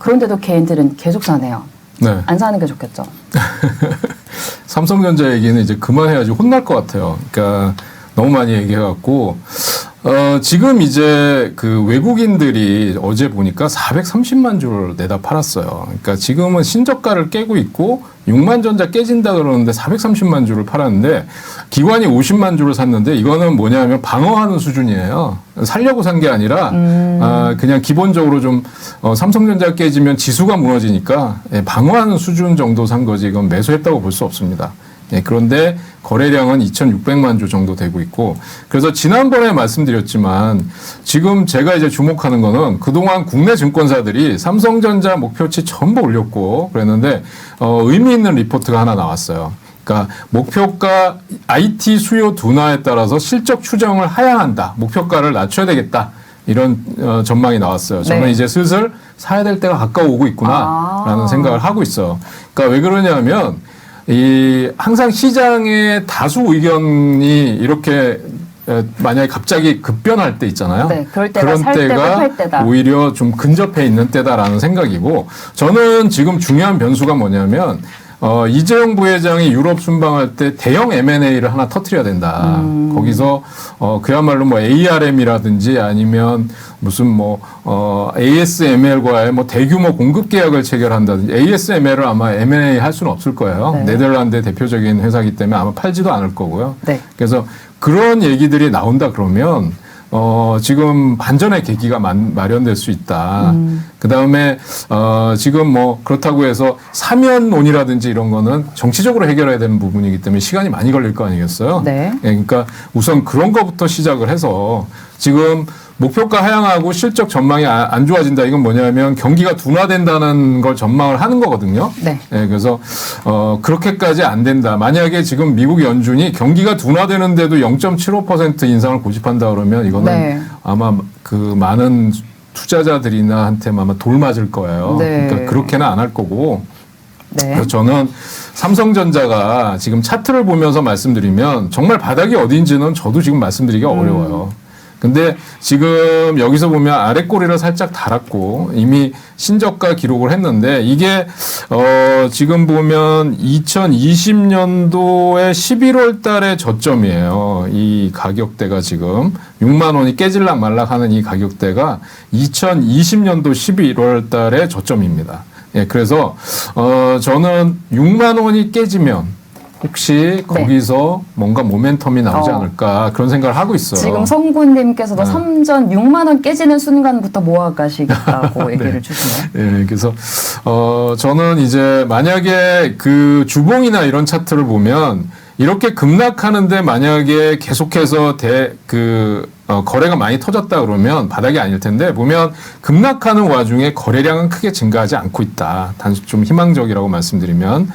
그런데도 개인들은 계속 사네요. 네. 안 사는 게 좋겠죠. 삼성전자 얘기는 이제 그만해야지 혼날 것 같아요. 그러니까 너무 많이 얘기해갖고 지금 이제 그 외국인들이 어제 보니까 430만 주를 내다 팔았어요. 그러니까 지금은 신저가를 깨고 있고 6만 전자 깨진다 그러는데 430만 주를 팔았는데 기관이 50만 주를 샀는데 이거는 뭐냐면 방어하는 수준이에요. 살려고 산 게 아니라 그냥 기본적으로 좀 삼성전자 깨지면 지수가 무너지니까 방어하는 수준 정도 산 거지 이건 매수했다고 볼 수 없습니다. 예, 그런데 거래량은 2,600만 주 정도 되고 있고 그래서 지난번에 말씀드렸지만 지금 제가 이제 주목하는 거는 그동안 국내 증권사들이 삼성전자 목표치 전부 올렸고 그랬는데 의미 있는 리포트가 하나 나왔어요. 그러니까 목표가 IT 수요 둔화에 따라서 실적 추정을 하향한다. 목표가를 낮춰야 되겠다. 이런 전망이 나왔어요. 저는 네. 이제 슬슬 사야 될 때가 가까워오고 있구나라는 생각을 하고 있어요. 그러니까 왜 그러냐면 항상 시장의 다수 의견이 이렇게 만약에 갑자기 급변할 때 있잖아요. 네, 그럴 때가 그런 살 때다, 팔 때다. 오히려 좀 근접해 있는 때다라는 생각이고 저는 지금 중요한 변수가 뭐냐면 이재용 부회장이 유럽 순방할 때 대형 M&A를 하나 터뜨려야 된다. 거기서 그야말로 뭐 ARM이라든지 아니면 무슨 ASML과의 대규모 공급 계약을 체결한다든지 ASML을 아마 M&A 할 수는 없을 거예요. 네. 네덜란드 대표적인 회사이기 때문에 아마 팔지도 않을 거고요. 네. 그래서 그런 얘기들이 나온다 그러면 지금 반전의 계기가 마련될 수 있다. 그 다음에 지금 그렇다고 해서 사면론이라든지 이런 거는 정치적으로 해결해야 되는 부분이기 때문에 시간이 많이 걸릴 거 아니겠어요? 네. 예, 그러니까 우선 그런 거부터 시작을 해서 지금 목표가 하향하고 실적 전망이 안 좋아진다. 이건 뭐냐면 경기가 둔화된다는 걸 전망을 하는 거거든요. 네. 예, 그래서 그렇게까지 안 된다. 만약에 지금 미국 연준이 경기가 둔화되는데도 0.75% 인상을 고집한다 그러면 이거는 네. 아마 그 많은 투자자들이나 한테 아마 돌 맞을 거예요. 네. 그러니까 그렇게는 안 할 거고. 네. 그래서 저는 삼성전자가 지금 차트를 보면서 말씀드리면 정말 바닥이 어딘지는 저도 지금 말씀드리기가 어려워요. 근데 지금 여기서 보면 아래 꼬리를 살짝 달았고 이미 신저가 기록을 했는데 이게 지금 보면 2020년도에 11월 달의 저점이에요. 이 가격대가 지금 6만 원이 깨질락 말락 하는 이 가격대가 2020년도 11월 달의 저점입니다. 예, 그래서 저는 6만 원이 깨지면 혹시 거기서 뭔가 모멘텀이 나오지 않을까 그런 생각을 하고 있어요. 지금 성구님께서도 삼전 6만 원 깨지는 순간부터 모아가시겠다고 얘기를 주시네요. 예, 그래서 저는 이제 만약에 그 주봉이나 이런 차트를 보면 이렇게 급락하는데 만약에 계속해서 거래가 많이 터졌다 그러면 바닥이 아닐 텐데 보면 급락하는 와중에 거래량은 크게 증가하지 않고 있다. 단순 좀 희망적이라고 말씀드리면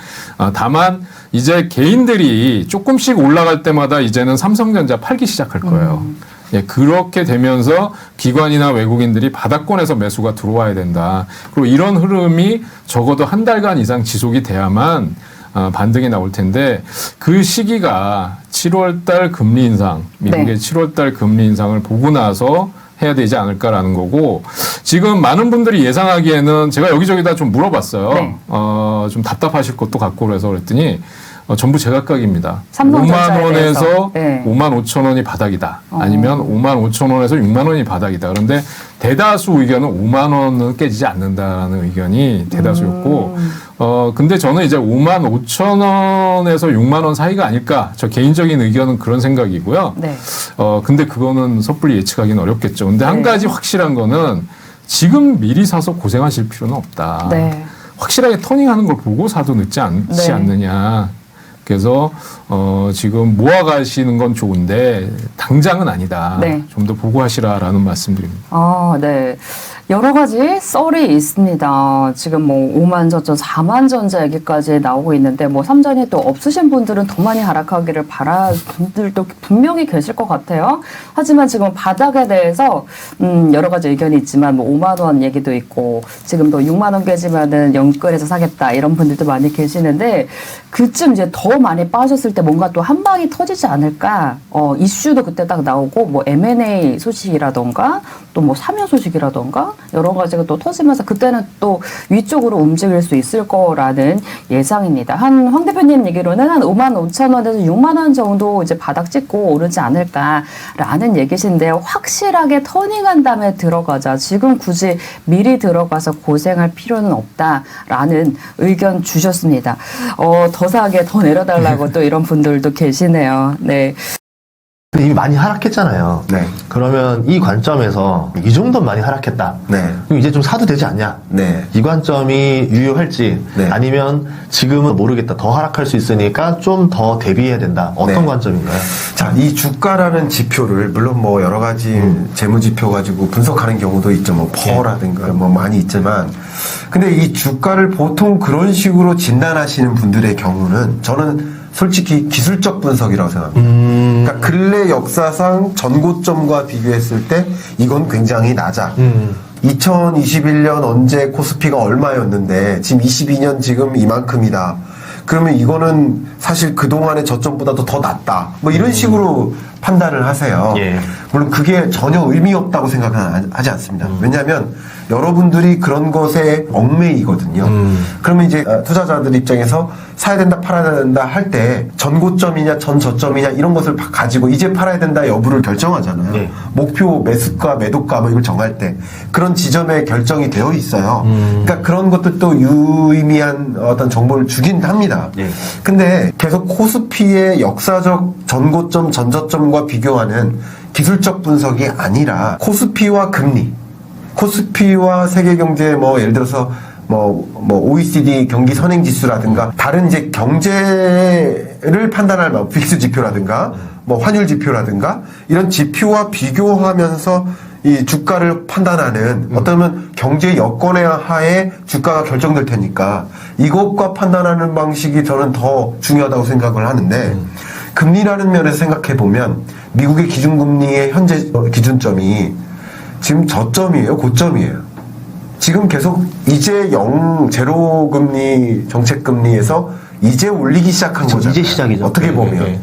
다만 이제 개인들이 조금씩 올라갈 때마다 이제는 삼성전자 팔기 시작할 거예요. 예, 그렇게 되면서 기관이나 외국인들이 바닥권에서 매수가 들어와야 된다. 그리고 이런 흐름이 적어도 한 달간 이상 지속이 돼야만 반등이 나올 텐데 그 시기가 7월달 금리 인상, 미국의 7월달 금리 인상을 보고 나서 해야 되지 않을까라는 거고 지금 많은 분들이 예상하기에는 제가 여기저기다 좀 물어봤어요. 네. 좀 답답하실 것도 같고 그래서 그랬더니 전부 제각각입니다. 5만 삼성전자에 원에서 네. 5만 5천 원이 바닥이다. 아니면 5만 5천 원에서 6만 원이 바닥이다. 그런데 대다수 의견은 5만 원은 깨지지 않는다는 의견이 대다수였고 근데 저는 이제 5만 5천 원에서 6만 원 사이가 아닐까. 저 개인적인 의견은 그런 생각이고요. 네. 근데 그거는 섣불리 예측하기는 어렵겠죠. 근데 한 가지 확실한 거는 지금 미리 사서 고생하실 필요는 없다. 네. 확실하게 터닝하는 걸 보고 사도 늦지 않지 않느냐. 그래서 지금 모아가시는 건 좋은데 당장은 아니다. 네. 좀 더 보고 하시라라는 말씀드립니다. 네. 여러 가지 썰이 있습니다. 지금 5만 전자, 4만 전자 얘기까지 나오고 있는데 삼전이 또 없으신 분들은 더 많이 하락하기를 바라는 분들도 분명히 계실 것 같아요. 하지만 지금 바닥에 대해서 여러 가지 의견이 있지만 5만 원 얘기도 있고 지금도 6만 원 깨지면은 영끌에서 사겠다 이런 분들도 많이 계시는데 그쯤 이제 더 많이 빠졌을 때 뭔가 또 한 방이 터지지 않을까? 이슈도 그때 딱 나오고 M&A 소식이라던가 또 사면 소식이라던가 여러 가지가 또 터지면서 그때는 또 위쪽으로 움직일 수 있을 거라는 예상입니다. 한 황 대표님 얘기로는 한 5만 5천 원에서 6만 원 정도 이제 바닥 찍고 오르지 않을까라는 얘기신데 확실하게 터닝한 다음에 들어가자. 지금 굳이 미리 들어가서 고생할 필요는 없다라는 의견 주셨습니다. 더 사게 더 내려달라고 또 이런 분들도 계시네요. 네. 이미 많이 하락했잖아요. 네. 그러면 이 관점에서 이 정도는 많이 하락했다. 네. 그럼 이제 좀 사도 되지 않냐? 네. 이 관점이 유효할지 네. 아니면 지금은 모르겠다. 더 하락할 수 있으니까 좀 더 대비해야 된다. 어떤 네. 관점인가요? 자, 이 주가라는 지표를 물론 뭐 여러 가지 재무 지표 가지고 분석하는 경우도 있죠. 뭐 퍼라든가 뭐 많이 있지만 근데 이 주가를 보통 그런 식으로 진단하시는 분들의 경우는 저는 솔직히 기술적 분석이라고 생각합니다. 그러니까 근래 역사상 전고점과 비교했을 때 이건 굉장히 낮아. 2021년 언제 코스피가 얼마였는데 지금 22년 지금 이만큼이다. 그러면 이거는 사실 그동안의 저점보다도 더 낮다. 뭐 이런 식으로 판단을 하세요. 예. 물론 그게 전혀 의미 없다고 생각은 하지 않습니다. 왜냐하면 여러분들이 그런 것에 얽매이거든요. 그러면 이제 투자자들 입장에서 사야 된다, 팔아야 된다 할 때 전고점이냐, 전저점이냐 이런 것을 가지고 이제 팔아야 된다 여부를 결정하잖아요. 네. 목표 매수가, 매도가 뭐 이걸 정할 때 그런 지점에 결정이 되어 있어요. 그러니까 그런 것들도 유의미한 어떤 정보를 주긴 합니다. 네. 근데 계속 코스피의 역사적 전고점, 전저점과 비교하는 기술적 분석이 아니라 코스피와 금리, 코스피와 세계 경제 뭐 예를 들어서 뭐 OECD 경기 선행 지수라든가 다른 이제 경제를 판단할 뭐 빅스 지표라든가 뭐 환율 지표라든가 이런 지표와 비교하면서 이 주가를 판단하는 어쩌면 경제 여건의 하에 주가가 결정될 테니까 이것과 판단하는 방식이 저는 더 중요하다고 생각을 하는데 금리라는 면에서 생각해 보면 미국의 기준금리의 현재 기준점이 지금 저점이에요, 고점이에요. 지금 계속 이제 제로 금리 정책 금리에서 이제 올리기 시작한 거잖아요. 이제 시작이죠. 어떻게 보면. 네.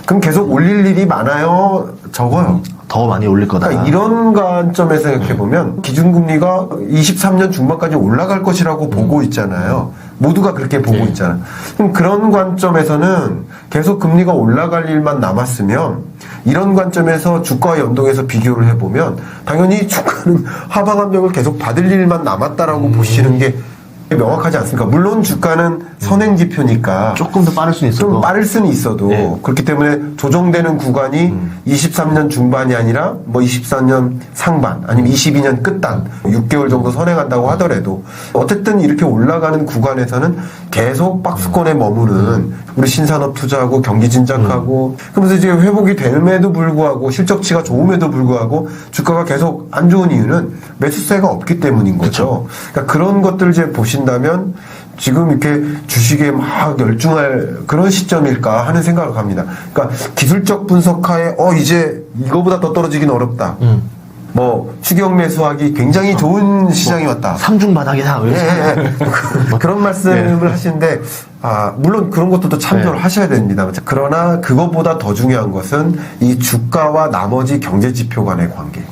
그럼 계속 올릴 일이 많아요, 적어요. 더 많이 올릴 거다. 그러니까 이런 관점에서 생각해 보면 기준금리가 23년 중반까지 올라갈 것이라고 보고 있잖아요. 모두가 그렇게 보고 있잖아요. 그럼 그런 관점에서는 계속 금리가 올라갈 일만 남았으면 이런 관점에서 주가와 연동해서 비교를 해보면 당연히 주가는 하방 압력을 계속 받을 일만 남았다라고 보시는 게 명확하지 않습니까? 물론 주가는 선행지표니까 조금 더 빠를 수는 있어도 좀 빠를 수는 있어도 네. 그렇기 때문에 조정되는 구간이 23년 중반이 아니라 뭐 24년 상반 아니면 22년 끝단 6개월 정도 선행한다고 하더라도 어쨌든 이렇게 올라가는 구간에서는 계속 박스권에 머무는 우리 신산업 투자하고 경기 진작하고 그러면서 이제 회복이 됨에도 불구하고 실적치가 좋음에도 불구하고 주가가 계속 안 좋은 이유는 매수세가 없기 때문인 거죠. 그러니까 그런 것들 이제 보신다면 지금 이렇게 주식에 막 열중할 그런 시점일까 하는 생각을 합니다. 그러니까 기술적 분석하에 이제 이거보다 더 떨어지긴 어렵다. 뭐 추격 매수하기 굉장히 좋은 시장이 왔다. 삼중 바닥이다. 그런 말씀을 하시는데 물론 그런 것도 참조를 하셔야 됩니다. 그러나 그것보다 더 중요한 것은 이 주가와 나머지 경제 지표 간의 관계.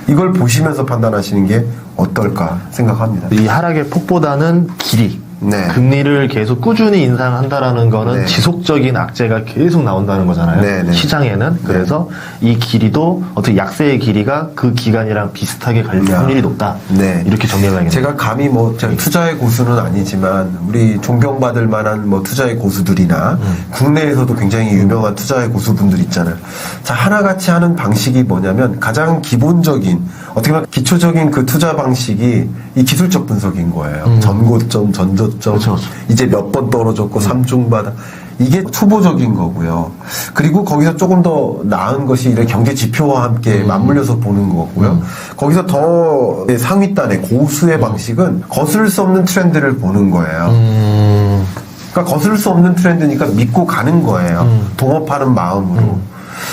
이걸 보시면서 판단하시는 게 어떨까 생각합니다. 이 하락의 폭보다는 길이. 네. 금리를 계속 꾸준히 인상한다라는 거는 네. 지속적인 악재가 계속 나온다는 거잖아요. 네, 네. 시장에는. 그래서 이 길이도 어떻게 약세의 길이가 그 기간이랑 비슷하게 갈 확률이 높다. 네. 이렇게 정리해봐야겠네요. 제가 감히 제가 투자의 고수는 아니지만 우리 존경받을 만한 투자의 고수들이나 국내에서도 굉장히 유명한 투자의 고수분들 있잖아요. 자, 하나같이 하는 방식이 뭐냐면 가장 기본적인 어떻게 보면 기초적인 그 투자 방식이 이 기술적 분석인 거예요. 전고점, 전저점, 그렇죠. 이제 몇 번 떨어졌고 삼중바닥. 이게 초보적인 거고요. 그리고 거기서 조금 더 나은 것이 이런 경제 지표와 함께 맞물려서 보는 거고요. 거기서 더 상위단의 고수의 방식은 거스를 수 없는 트렌드를 보는 거예요. 그러니까 거스를 수 없는 트렌드니까 믿고 가는 거예요. 동업하는 마음으로.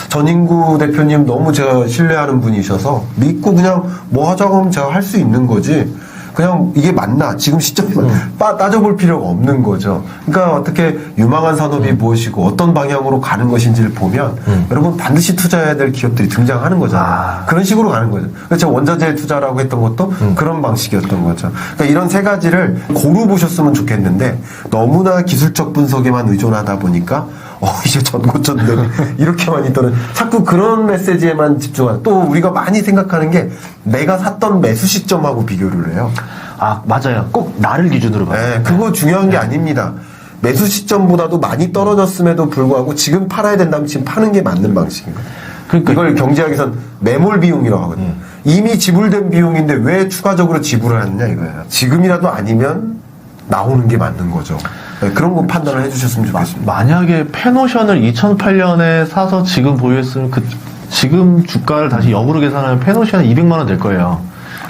전인구 대표님 너무 제가 신뢰하는 분이셔서 믿고 그냥 뭐 하자고 하면 제가 할 수 있는 거지. 그냥 이게 맞나 지금 시점에만 따져볼 필요가 없는 거죠. 그러니까 어떻게 유망한 산업이 무엇이고 어떤 방향으로 가는 것인지를 보면 여러분 반드시 투자해야 될 기업들이 등장하는 거잖아요. 그런 식으로 가는 거죠. 그래서 원자재 투자라고 했던 것도 그런 방식이었던 거죠. 그러니까 이런 세 가지를 고루 보셨으면 좋겠는데 너무나 기술적 분석에만 의존하다 보니까 이제 전고전들이 이렇게만 있더는 자꾸 그런 메시지에만 집중하는. 또 우리가 많이 생각하는 게 내가 샀던 매수 시점하고 비교를 해요. 아, 맞아요. 꼭 나를 기준으로 봐요. 네, 그거 중요한 게 아닙니다. 매수 시점보다도 많이 떨어졌음에도 불구하고 지금 팔아야 된다면 지금 파는 게 맞는 방식인 거예요. 그러니까 이걸 경제학에선 매몰 비용이라고 하거든요. 이미 지불된 비용인데 왜 추가적으로 지불을 하느냐 이거예요. 지금이라도 아니면 나오는 게 맞는 거죠. 네, 그런 거 판단을 해주셨으면 좋겠습니다. 만약에 페노션을 2008년에 사서 지금 보유했으면 지금 주가를 다시 역으로 계산하면 페노션은 200만 원 될 거예요.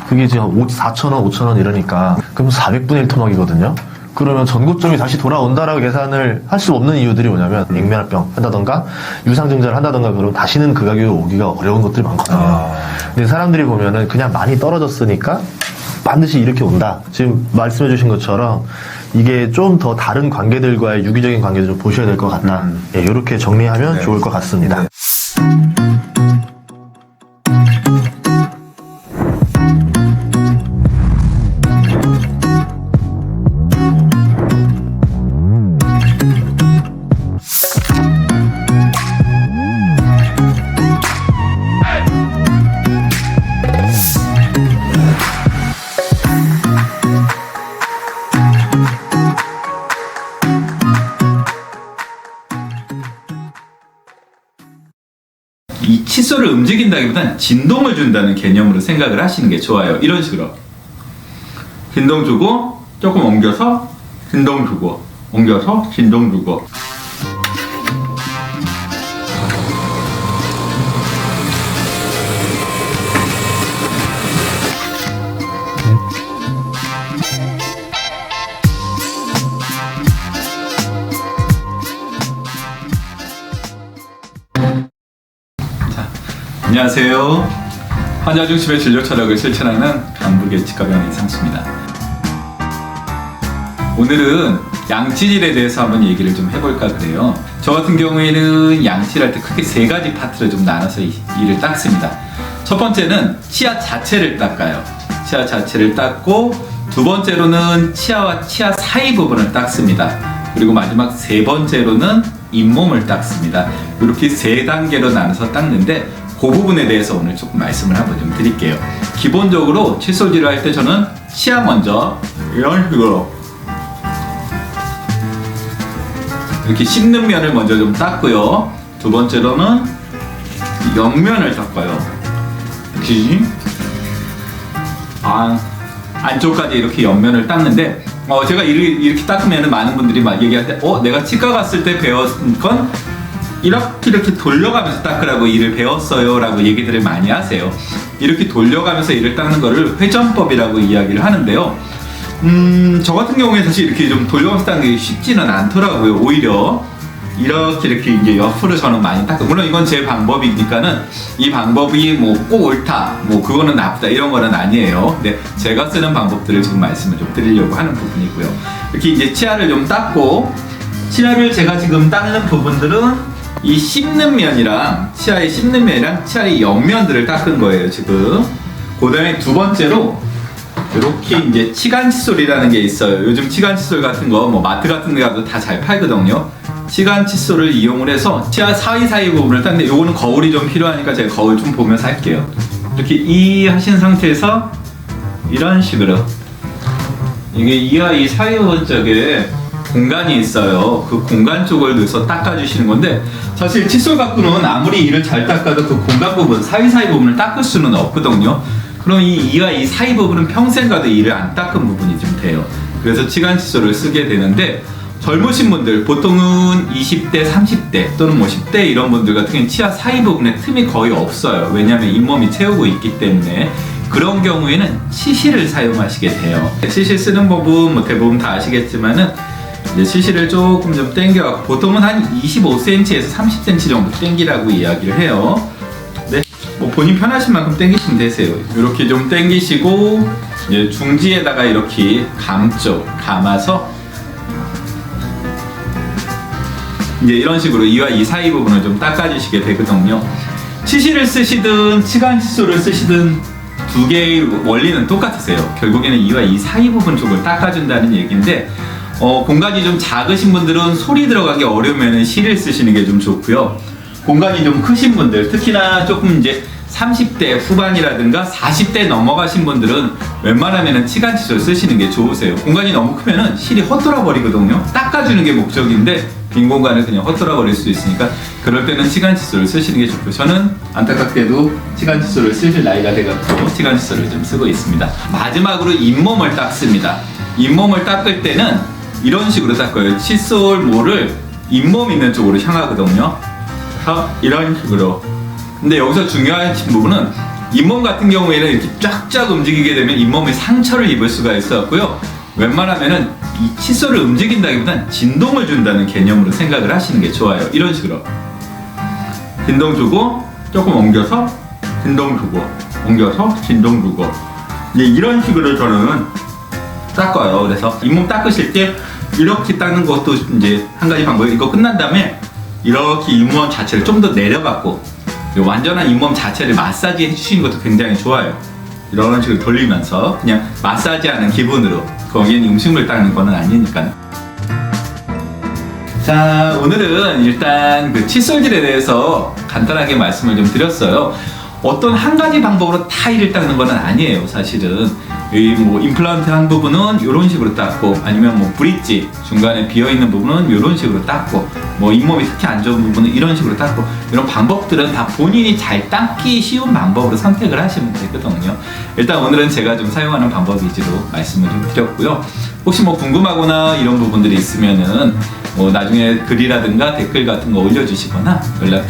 그게 지금 4,000원, 5,000원 이러니까 그럼 400분의 1 토막이거든요. 그러면 전고점이 다시 돌아온다라고 계산을 할 수 없는 이유들이 뭐냐면 액면합병 한다던가 유상증자를 한다던가 그러면 다시는 그 가격에 오기가 어려운 것들이 많거든요. 근데 사람들이 보면은 그냥 많이 떨어졌으니까 반드시 이렇게 온다. 지금 말씀해 주신 것처럼 이게 좀 더 다른 관계들과의 유기적인 관계를 좀 보셔야 될 것 같다. 예, 이렇게 정리하면 좋을 것 같습니다. 네. 이 칫솔을 움직인다기보단 진동을 준다는 개념으로 생각을 하시는 게 좋아요. 이런 식으로 진동 주고 조금 옮겨서 진동 주고 옮겨서 진동 주고. 안녕하세요. 환자 중심의 진료 철학을 실천하는 강북예치과병원 이상수입니다. 오늘은 양치질에 대해서 한번 얘기를 좀 해볼까 그래요. 저 같은 경우에는 양치를 할 때 크게 세 가지 파트로 좀 나눠서 이를 닦습니다. 첫 번째는 치아 자체를 닦아요. 치아 자체를 닦고 두 번째로는 치아와 치아 사이 부분을 닦습니다. 그리고 마지막 세 번째로는 잇몸을 닦습니다. 이렇게 세 단계로 나눠서 닦는데 그 부분에 대해서 오늘 조금 말씀을 한번 좀 드릴게요. 기본적으로 칫솔질을 할 때 저는 치아 먼저 이런 식으로 이렇게 씹는 면을 먼저 좀 닦고요. 두 번째로는 옆면을 닦아요. 이렇게 안쪽까지 이렇게 옆면을 닦는데 제가 이렇게 닦으면 많은 분들이 막 얘기할 때 내가 치과 갔을 때 배웠던 건 이렇게 돌려가면서 닦으라고 이를 배웠어요 라고 얘기들을 많이 하세요. 이렇게 돌려가면서 이를 닦는 거를 회전법이라고 이야기를 하는데요. 저 같은 경우에 사실 이렇게 좀 돌려가면서 닦는 게 쉽지는 않더라고요. 오히려 이렇게 이제 옆으로 저는 많이 닦고, 물론 이건 제 방법이니까는 이 방법이 뭐 꼭 옳다, 뭐 그거는 나쁘다 이런 거는 아니에요. 근데 제가 쓰는 방법들을 지금 말씀을 좀 드리려고 하는 부분이고요. 이렇게 이제 치아를 좀 닦고, 치아를 제가 지금 닦는 부분들은 이 씹는 면이랑 치아의 씹는 면이랑 치아의 옆면들을 닦은 거예요 지금. 그 다음에 두 번째로 이렇게 이제 치간 칫솔이라는 게 있어요. 요즘 치간 칫솔 같은 거 뭐 마트 같은 데 가도 다 잘 팔거든요. 치간 칫솔을 이용을 해서 치아 사이 부분을 닦는데 요거는 거울이 좀 필요하니까 제가 거울 좀 보면서 할게요. 이렇게 이 하신 상태에서 이런 식으로 이게 이와 이 사이 부분 쪽에 공간이 있어요. 그 공간 쪽을 넣어서 닦아주시는 건데, 사실 칫솔 갖고는 아무리 이를 잘 닦아도 그 공간 부분, 사이 부분을 닦을 수는 없거든요. 그럼 이와 이 사이 부분은 평생 가도 이를 안 닦은 부분이 좀 돼요. 그래서 치간 칫솔을 쓰게 되는데, 젊으신 분들, 보통은 20대, 30대 또는 뭐 10대 이런 분들 같은 경우는 치아 사이 부분에 틈이 거의 없어요. 왜냐하면 잇몸이 채우고 있기 때문에. 그런 경우에는 치실을 사용하시게 돼요. 치실 쓰는 법은 뭐 대부분 다 아시겠지만은 이제 치실을 조금 좀 당겨갖고, 보통은 한 25cm에서 30cm 정도 당기라고 이야기를 해요. 네, 뭐 본인 편하신 만큼 당기시면 되세요. 이렇게 좀 당기시고 이제 중지에다가 이렇게 감아서 이제 이런 식으로 이와 이 사이 부분을 좀 닦아주시게 되거든요. 치실을 쓰시든 치간 칫솔을 쓰시든 두 개의 원리는 똑같으세요. 결국에는 이와 이 사이 부분 쪽을 닦아준다는 얘기인데 공간이 좀 작으신 분들은 소리 들어가기 어려우면 실을 쓰시는 게 좀 좋고요. 공간이 좀 크신 분들, 특히나 조금 이제 30대 후반이라든가 40대 넘어가신 분들은 웬만하면 치간 칫솔 쓰시는 게 좋으세요. 공간이 너무 크면은 실이 헛돌아 버리거든요. 닦아주는 게 목적인데 빈 공간을 그냥 헛돌아 버릴 수 있으니까 그럴 때는 치간 칫솔을 쓰시는 게 좋고요. 저는 안타깝게도 치간 칫솔을 쓰실 나이가 돼갖고 치간 칫솔을 좀 쓰고 있습니다. 마지막으로 잇몸을 닦습니다. 잇몸을 닦을 때는 이런 식으로 닦아요. 칫솔 모를 잇몸 있는 쪽으로 향하거든요. 그래서 이런 식으로. 근데 여기서 중요한 부분은 잇몸 같은 경우에는 이렇게 쫙쫙 움직이게 되면 잇몸에 상처를 입을 수가 있었고요. 웬만하면은 이 칫솔을 움직인다기보단 진동을 준다는 개념으로 생각을 하시는 게 좋아요. 이런 식으로 진동 주고 조금 옮겨서 진동 주고 옮겨서 진동 주고 이제 이런 식으로 저는 닦아요. 그래서 잇몸 닦으실 때 이렇게 닦는 것도 이제 한 가지 방법이 이거 끝난 다음에 이렇게 잇몸 자체를 좀 더 내려갖고 완전한 잇몸 자체를 마사지 해주시는 것도 굉장히 좋아요. 이런 식으로 돌리면서 그냥 마사지하는 기분으로 거기엔 음식물 닦는 건 아니니까요. 자, 오늘은 일단 그 칫솔질에 대해서 간단하게 말씀을 좀 드렸어요. 어떤 한 가지 방법으로 다 이를 닦는 건 아니에요. 사실은 이 뭐 임플란트 한 부분은 이런 식으로 닦고 아니면 뭐 브릿지 중간에 비어 있는 부분은 이런 식으로 닦고 뭐 잇몸이 특히 안 좋은 부분은 이런 식으로 닦고 이런 방법들은 다 본인이 잘 닦기 쉬운 방법으로 선택을 하시면 되거든요. 일단 오늘은 제가 좀 사용하는 방법 위주로 말씀을 좀 드렸고요. 혹시 뭐 궁금하거나 이런 부분들이 있으면은 뭐 나중에 글이라든가 댓글 같은 거 올려주시거나 연락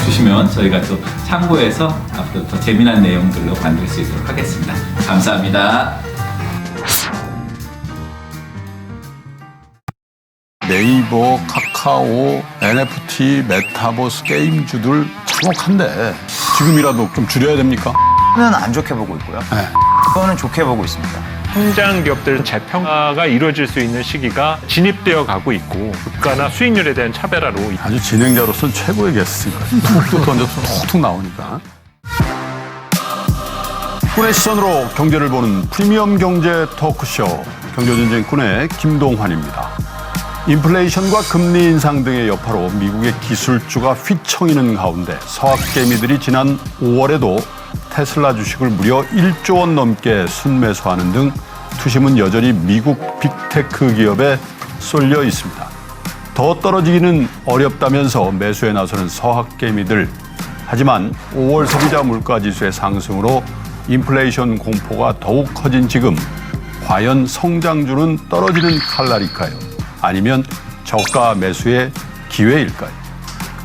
주시면 저희가 또 참고해서 앞으로 더 재미난 내용들로 만들 수 있도록 하겠습니다. 감사합니다. 네이버, 카카오, NFT, 메타버스 게임주들 참혹한데 지금이라도 좀 줄여야 됩니까? 는 안 좋게 보고 있고요. 그거는 좋게 보고 있습니다. 성장 기업들 재평가가 이루어질 수 있는 시기가 진입되어 가고 있고 물가나 수익률에 대한 차별화로 아주 진행자로서는 최고의 게스트니까 툭툭 던져서 툭툭 나오니까. 꾼의 시선으로 경제를 보는 프리미엄 경제 토크쇼 경제전쟁 꾼의 김동환입니다. 인플레이션과 금리 인상 등의 여파로 미국의 기술주가 휘청이는 가운데 서학개미들이 지난 5월에도 테슬라 주식을 무려 1조 원 넘게 순매수하는 등 투심은 여전히 미국 빅테크 기업에 쏠려 있습니다. 더 떨어지기는 어렵다면서 매수에 나서는 서학개미들. 하지만 5월 소비자 물가지수의 상승으로 인플레이션 공포가 더욱 커진 지금 과연 성장주는 떨어지는 칼날일까요? 아니면 저가 매수의 기회일까요?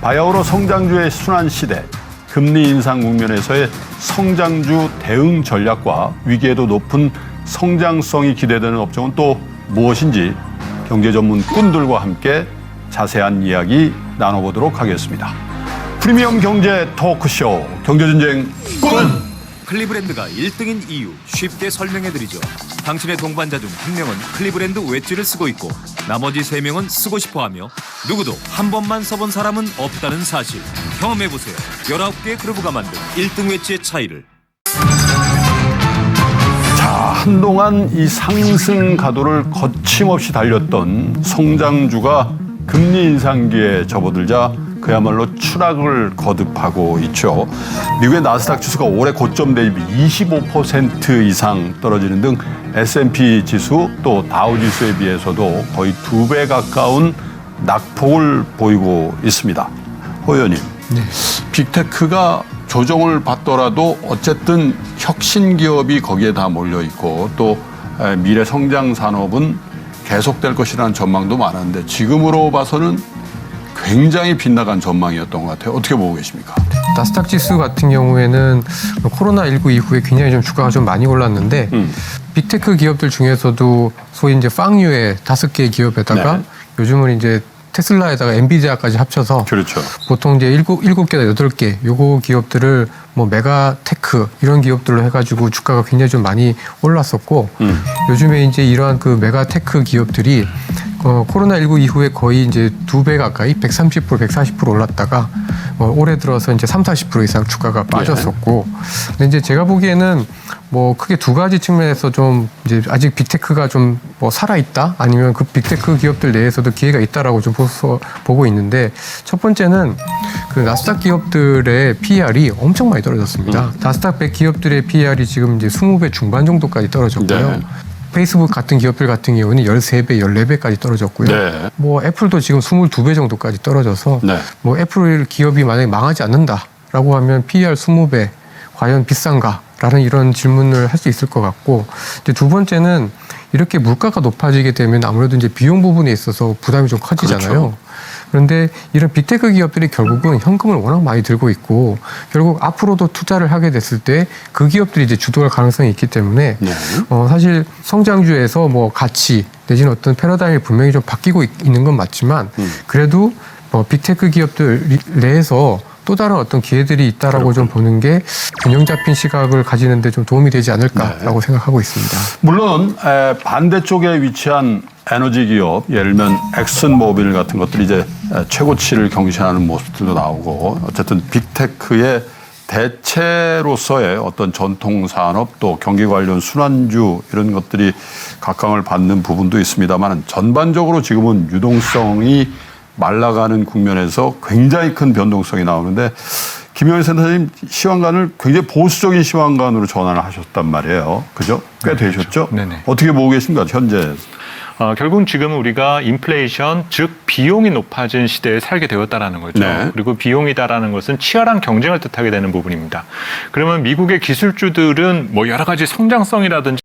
바야흐로 성장주의 순환 시대, 금리 인상 국면에서의 성장주 대응 전략과 위기에도 높은 성장성이 기대되는 업종은 또 무엇인지 경제 전문 꾼들과 함께 자세한 이야기 나눠보도록 하겠습니다. 프리미엄 경제 토크쇼 경제전쟁 꾼! 클리브랜드가 1등인 이유 쉽게 설명해드리죠. 당신의 동반자 중 1명은 클리브랜드 웨지를 쓰고 있고 나머지 3명은 쓰고 싶어하며 누구도 한 번만 써본 사람은 없다는 사실. 경험해보세요. 19개의 그루브가 만든 1등 웨지의 차이를. 자, 한동안 이 상승 가도를 거침없이 달렸던 성장주가 금리 인상기에 접어들자 그야말로 추락을 거듭하고 있죠. 미국의 나스닥 지수가 올해 고점 대비 25% 이상 떨어지는 등 S&P 지수 또 다우 지수에 비해서도 거의 2배 가까운 낙폭을 보이고 있습니다. 호 의원님, 빅테크가 조정을 받더라도 어쨌든 혁신 기업이 거기에 다 몰려 있고 또 미래 성장 산업은 계속될 것이라는 전망도 많았는데 지금으로 봐서는 굉장히 빗나간 전망이었던 것 같아요. 어떻게 보고 계십니까? 나스닥 지수 같은 경우에는 코로나19 이후에 굉장히 좀 주가가 좀 많이 올랐는데 빅테크 기업들 중에서도 소위 이제 팡유의 5개 기업에다가 네. 요즘은 이제 테슬라에다가 엔비디아까지 합쳐서 그렇죠. 보통 이제 7개나 8개 요거 기업들을 뭐 메가테크 이런 기업들로 해가지고 주가가 굉장히 좀 많이 올랐었고 요즘에 이제 이러한 그 메가테크 기업들이 코로나19 이후에 거의 이제 2배 가까이 130%, 140% 올랐다가 올해 들어서 이제 30-40% 이상 주가가 빠졌었고 근데 이제 제가 보기에는 뭐 크게 두 가지 측면에서 좀 이제 아직 빅테크가 좀 뭐 살아있다 아니면 그 빅테크 기업들 내에서도 기회가 있다라고 좀 보고 있는데 첫 번째는 그 나스닥 기업들의 PER이 엄청 많이 떨어졌습니다. 나스닥 100 기업들의 PER이 지금 이제 20배 중반 정도까지 떨어졌고요. 네. 페이스북 같은 기업들 같은 경우는 13배, 14배까지 떨어졌고요. 네. 뭐 애플도 지금 22배 정도까지 떨어져서 네. 뭐 애플 기업이 만약에 망하지 않는다라고 하면 PER 20배 과연 비싼가? 라는 이런 질문을 할 수 있을 것 같고 이제 두 번째는 이렇게 물가가 높아지게 되면 아무래도 이제 비용 부분에 있어서 부담이 좀 커지잖아요. 그렇죠. 그런데 이런 빅테크 기업들이 결국은 현금을 워낙 많이 들고 있고 결국 앞으로도 투자를 하게 됐을 때 그 기업들이 이제 주도할 가능성이 있기 때문에 네. 사실 성장주에서 뭐 가치 내지는 어떤 패러다임이 분명히 좀 바뀌고 있는 건 맞지만 그래도 빅테크 기업들 내에서 또 다른 어떤 기회들이 있다라고 좀 보는 게 균형 잡힌 시각을 가지는데 좀 도움이 되지 않을까라고 생각하고 있습니다. 물론 반대쪽에 위치한 에너지 기업, 예를 들면 엑슨모빌 같은 것들이 이제 최고치를 경신하는 모습들도 나오고 어쨌든 빅테크의 대체로서의 어떤 전통 산업 또 경기 관련 순환주 이런 것들이 각광을 받는 부분도 있습니다만 전반적으로 지금은 유동성이 말라가는 국면에서 굉장히 큰 변동성이 나오는데 김영일 센터님 시황관을 굉장히 보수적인 시황관으로 전환을 하셨단 말이에요. 그죠? 꽤 되셨죠? 네네. 어떻게 보고 계십니까? 현재. 결국은 지금 우리가 인플레이션, 즉 비용이 높아진 시대에 살게 되었다라는 거죠. 네. 그리고 비용이다라는 것은 치열한 경쟁을 뜻하게 되는 부분입니다. 그러면 미국의 기술주들은 뭐 여러 가지 성장성이라든지